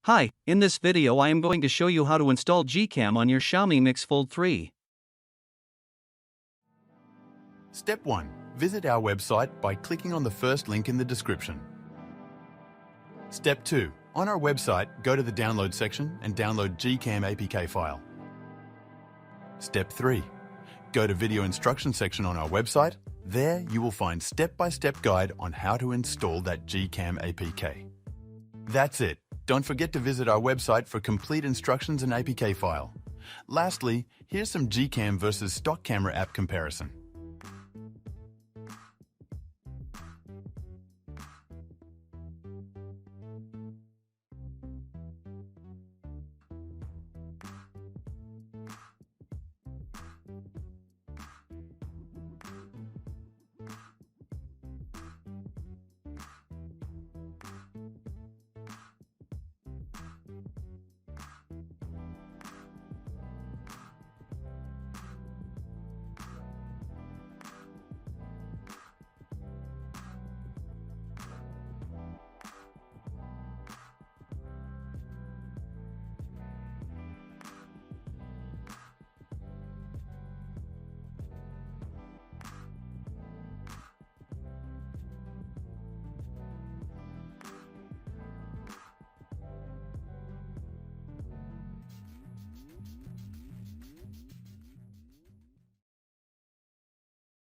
Hi, in this video I am going to show you how to install GCam on your Xiaomi Mix Fold 3. Step 1. Visit our website by clicking on the first link in the description. Step 2. On our website, go to the download section and download GCam APK file. Step 3. Go to video instruction section on our website. There you will find step-by-step guide on how to install that GCam APK. That's it. Don't forget to visit our website for complete instructions and APK file. Lastly, here's some GCam versus stock camera app comparison.